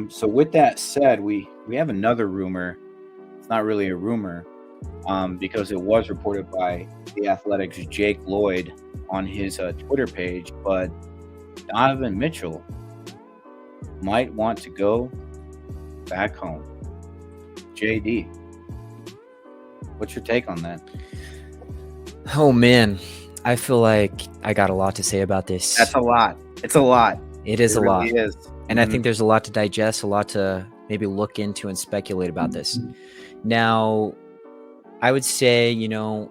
So with that said, we have another rumor. It's not really a rumor, because it was reported by the Athletics' Jake Lloyd on his Twitter page. But Donovan Mitchell might want to go back home. JD, what's your take on that? Oh man, I feel like I got a lot to say about this. That's a lot. It's a lot. It is It a lot. really is. And I think there's a lot to digest, a lot to maybe look into and speculate about this. Now, I would say,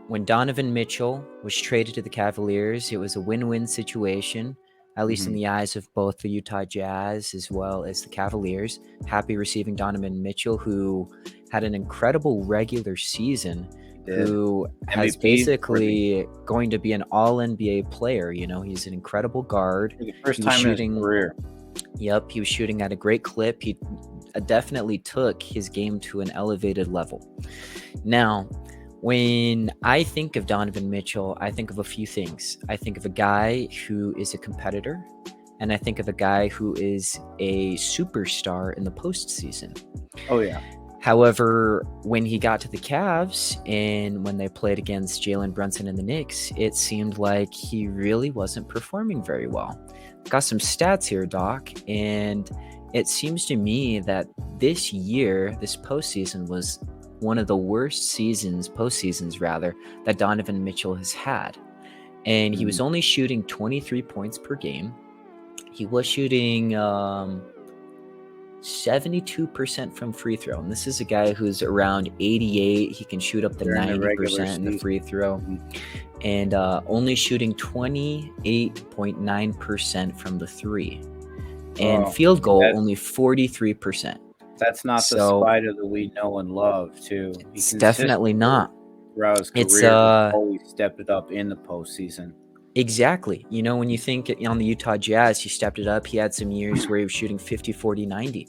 when Donovan Mitchell was traded to the Cavaliers, it was a win-win situation, at least in the eyes of both the Utah Jazz as well as the Cavaliers. Happy receiving Donovan Mitchell, who had an incredible regular season, who has basically going to be an all-NBA player. He's an incredible guard. For the first time in his career. Yep, he was shooting at a great clip. He definitely took his game to an elevated level. Now, when I think of Donovan Mitchell, I think of a few things. I think of a guy who is a competitor, and I think of a guy who is a superstar in the postseason. Oh, yeah. However, when he got to the Cavs and when they played against Jalen Brunson and the Knicks, it seemed like he really wasn't performing very well. Got some stats here, Doc, and it seems to me that this postseason was one of the worst postseasons that Donovan Mitchell has had. And he was only shooting 23 points per game. He was shooting 72% from free throw. And this is a guy who's around 88. He can shoot up to 90% in the free throw. And only shooting 28.9% from from the three. And field goal, only 43%. That's not the Spider that we know and love, too. It's definitely not. Throughout his career, he's always stepped it up in the postseason. Exactly. When you think on the Utah Jazz, he stepped it up. He had some years where he was shooting 50, 40, 90.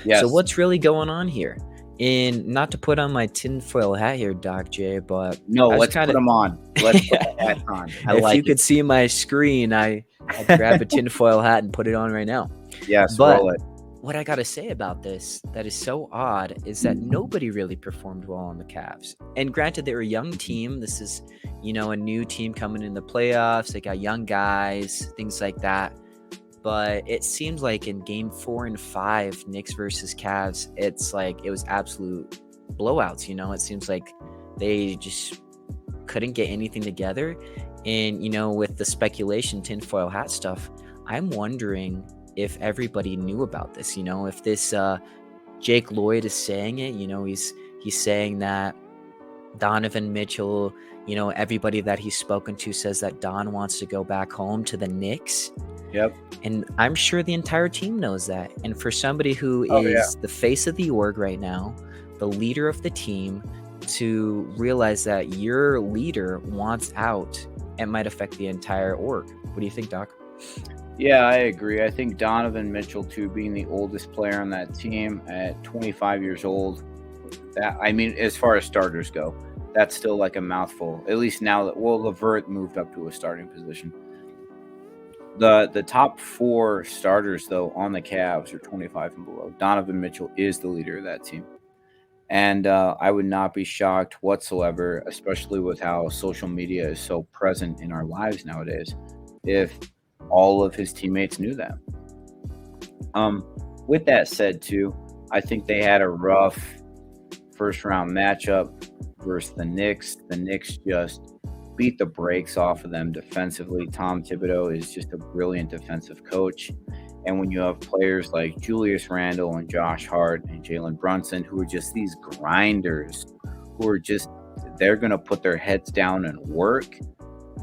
Yes. So what's really going on here? And not to put on my tinfoil hat here, Doc J, but... No, let's put them on. Let's put the hat on. If you could see my screen, I'd grab a tinfoil hat and put it on right now. Yes, but roll it. What I got to say about this that is so odd is that nobody really performed well on the Cavs. And granted, they're a young team. This is, a new team coming in the playoffs. They got young guys, things like that. But it seems like in game 4 and 5, Knicks versus Cavs, it's like it was absolute blowouts. It seems like they just couldn't get anything together. And, with the speculation, tinfoil hat stuff, I'm wondering if everybody knew about this, if this Jake Lloyd is saying it, he's saying that Donovan Mitchell, everybody that he's spoken to says that Don wants to go back home to the Knicks. Yep. And I'm sure the entire team knows that. And for somebody who is the face of the org right now, the leader of the team, to realize that your leader wants out, it might affect the entire org. What do you think, Doc? Yeah, I agree. I think Donovan Mitchell, too, being the oldest player on that team at 25 years old, as far as starters go, that's still like a mouthful. At least now that, LeVert moved up to a starting position. The top 4 starters, though, on the Cavs are 25 and below. Donovan Mitchell is the leader of that team. And I would not be shocked whatsoever, especially with how social media is so present in our lives nowadays, if all of his teammates knew that. With that said, too, I think they had a rough first-round matchup versus the Knicks. The Knicks just beat the brakes off of them defensively. Tom Thibodeau is just a brilliant defensive coach. And when you have players like Julius Randle and Josh Hart and Jalen Brunson, who are just these grinders, who are just, they're going to put their heads down and work,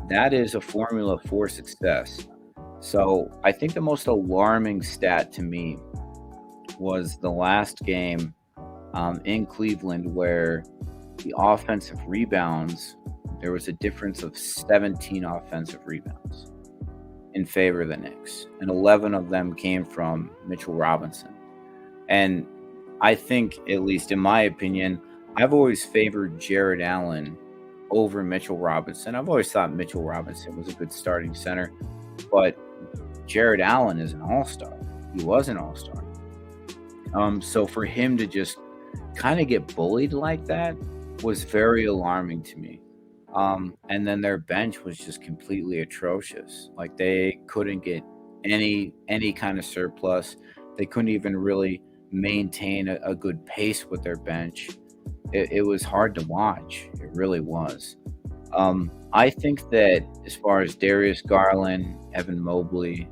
that is a formula for success. So I think the most alarming stat to me was the last game in Cleveland, where the offensive rebounds, there was a difference of 17 offensive rebounds in favor of the Knicks, and 11 of them came from Mitchell Robinson. And I think, at least in my opinion, I've always favored Jared Allen over Mitchell Robinson. I've always thought Mitchell Robinson was a good starting center, but Jared Allen is an all-star. He was an all-star. So for him to just kind of get bullied like that was very alarming to me. And then their bench was just completely atrocious. Like they couldn't get any kind of surplus. They couldn't even really maintain a good pace with their bench. It was hard to watch. It really was. I think that as far as Darius Garland, Evan Mobley,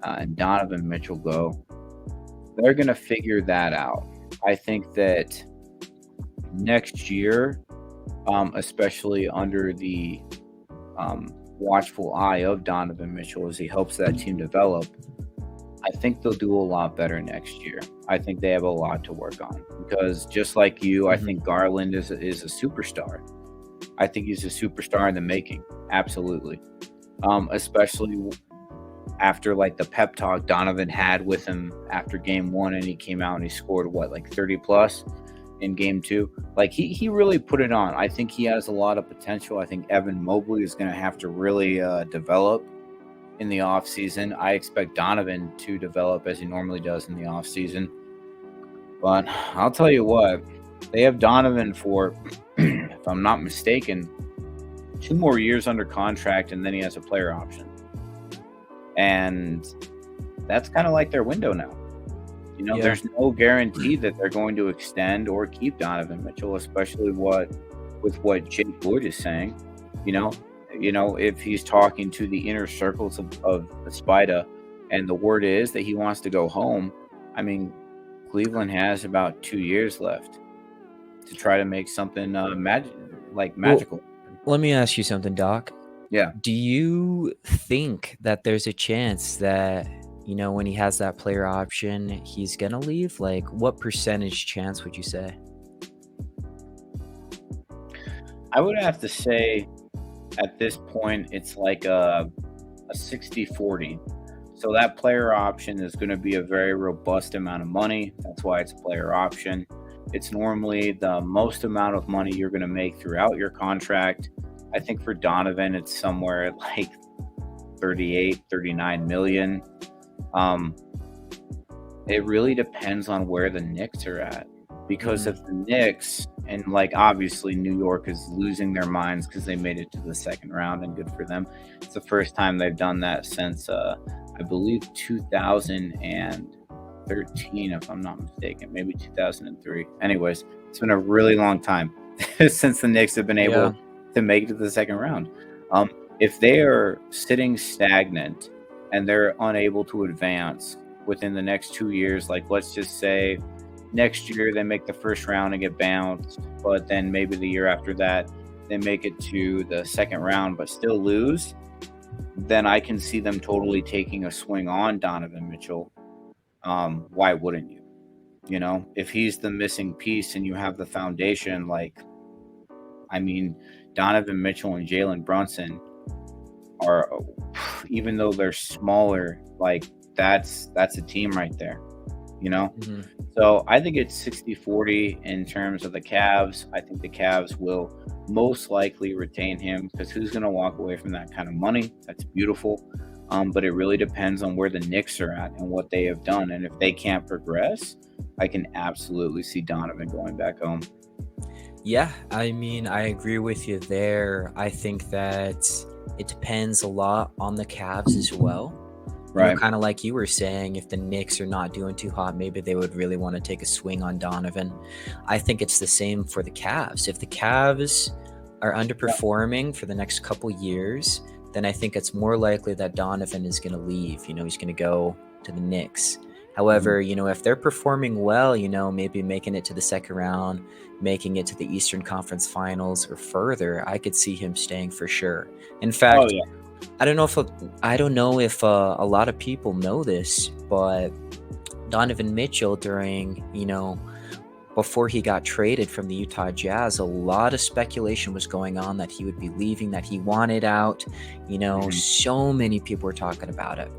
and Donovan Mitchell go, they're going to figure that out. I think that next year, especially under the watchful eye of Donovan Mitchell as he helps that team develop, I think they'll do a lot better next year. I think they have a lot to work on because just like you, I think Garland is a superstar. I think he's a superstar in the making. Absolutely. Especially after like the pep talk Donovan had with him after game 1 and he came out and he scored like 30 plus in game 2. Like he really put it on. I think he has a lot of potential. I think Evan Mobley is going to have to really develop in the offseason. I expect Donovan to develop as he normally does in the offseason. But I'll tell you what, they have Donovan for, if I'm not mistaken, 2 more years under contract, and then he has a player option. And that's kind of like their window now. You know, there's no guarantee that they're going to extend or keep Donovan Mitchell, especially with what Jake Lloyd is saying. You know, if he's talking to the inner circles of Spida, and the word is that he wants to go home, I mean, Cleveland has about 2 years left to try to make something magical. Well, let me ask you something, Doc. Yeah. Do you think that there's a chance that, you know, when he has that player option, he's going to leave? Like, what percentage chance would you say? I would have to say at this point, it's like a 60-40. So that player option is going to be a very robust amount of money. That's why it's a player option. It's normally the most amount of money you're going to make throughout your contract. I think for Donovan, it's somewhere at like 38, 39 million. It really depends on where the Knicks are at. Because if the Knicks, and like obviously New York is losing their minds because they made it to the second round, and good for them. It's the first time they've done that since, I believe, 2013, if I'm not mistaken, maybe 2003. Anyways, it's been a really long time since the Knicks have been able to make it to the second round. If they are sitting stagnant and they're unable to advance within the next 2 years, like let's just say next year they make the first round and get bounced, but then maybe the year after that they make it to the second round but still lose, then I can see them totally taking a swing on Donovan Mitchell. Why wouldn't you? You know, if he's the missing piece and you have the foundation, like, I mean, Donovan Mitchell and Jalen Brunson are, even though they're smaller, like that's a team right there, you know? So I think it's 60-40 in terms of the Cavs. I think the Cavs will most likely retain him because who's going to walk away from that kind of money? That's beautiful. But it really depends on where the Knicks are at and what they have done. And if they can't progress, I can absolutely see Donovan going back home. Yeah, I mean, I agree with you there. I think that it depends a lot on the Cavs as well. Right. Kind of like you were saying, if the Knicks are not doing too hot, maybe they would really want to take a swing on Donovan. I think it's the same for the Cavs. If the Cavs are underperforming for the next couple years, then I think it's more likely that Donovan is going to leave. You know, he's going to go to the Knicks. However, you know, if they're performing well, you know, maybe making it to the second round, making it to the Eastern Conference Finals or further, I could see him staying for sure. In fact, I don't know if a lot of people know this, but Donovan Mitchell during, you know, before he got traded from the Utah Jazz, a lot of speculation was going on that he would be leaving, that he wanted out. You know, so many people were talking about it.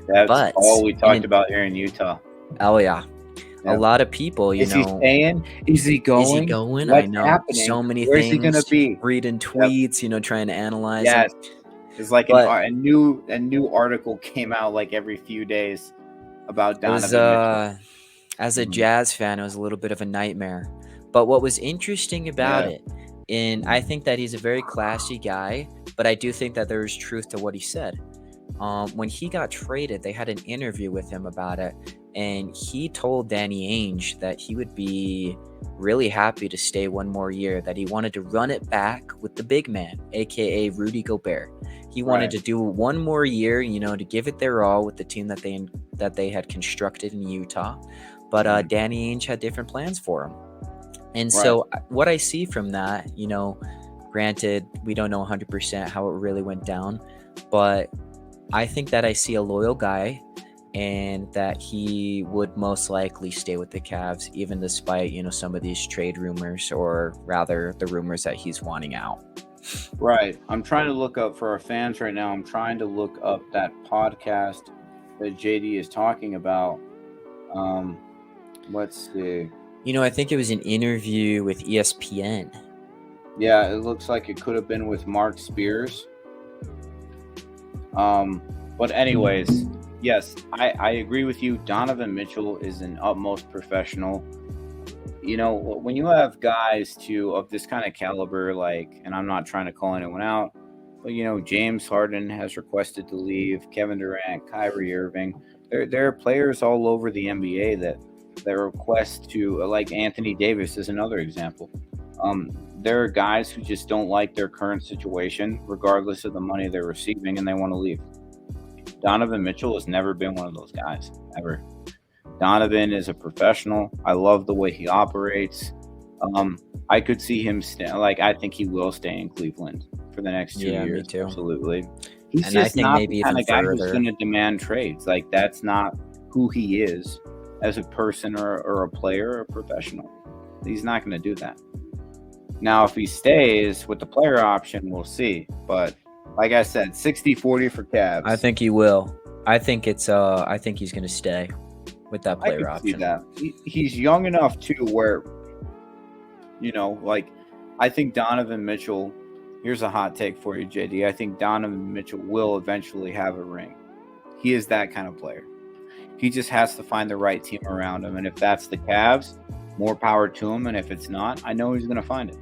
That's all we talked about here in Utah. Oh, yeah. A lot of people, you know. Is he staying? Is he going? Is he going? What's I know. happening? So many Where's things. He gonna be? Reading tweets, you know, trying to analyze it. It's like a new article came out like every few days about Donovan Mitchell. As a Jazz fan, it was a little bit of a nightmare. But what was interesting about it, and I think that he's a very classy guy, but I do think that there is truth to what he said. When he got traded, they had an interview with him about it, and he told Danny Ainge that he would be really happy to stay one more year, that he wanted to run it back with the big man, aka Rudy Gobert. He wanted to do one more year, to give it their all with the team that they had constructed in Utah. But Danny Ainge had different plans for him. And so what I see from that, granted, we don't know 100% how it really went down, but I think that I see a loyal guy and that he would most likely stay with the Cavs, even despite, some of these trade rumors, or rather the rumors that he's wanting out. Right. I'm trying to look up for our fans right now. I'm trying to look up that podcast that JD is talking about. Let's see. I think it was an interview with ESPN. Yeah, it looks like it could have been with Mark Spears. But anyways, yes, I agree with you. Donovan Mitchell is an utmost professional. When you have guys of this kind of caliber, and I'm not trying to call anyone out, but James Harden has requested to leave, Kevin Durant, Kyrie Irving. There are players all over the NBA that request to, like Anthony Davis is another example. There are guys who just don't like their current situation, regardless of the money they're receiving, and they want to leave. Donovan Mitchell has never been one of those guys, ever. Donovan is a professional. I love the way he operates. I could see him I think he will stay in Cleveland for the next 2 years. Me too. Absolutely. He's and just I think not maybe the kind of guy further. who's going to demand trades. That's not who he is as a person or a player or a professional. He's not going to do that. Now, if he stays with the player option, we'll see. But like I said, 60-40 for Cavs. I think he will. I think he's going to stay with that player option. See that. He's young enough too where, I think Donovan Mitchell, here's a hot take for you, JD. I think Donovan Mitchell will eventually have a ring. He is that kind of player. He just has to find the right team around him. And if that's the Cavs, more power to him. And if it's not, I know he's going to find it.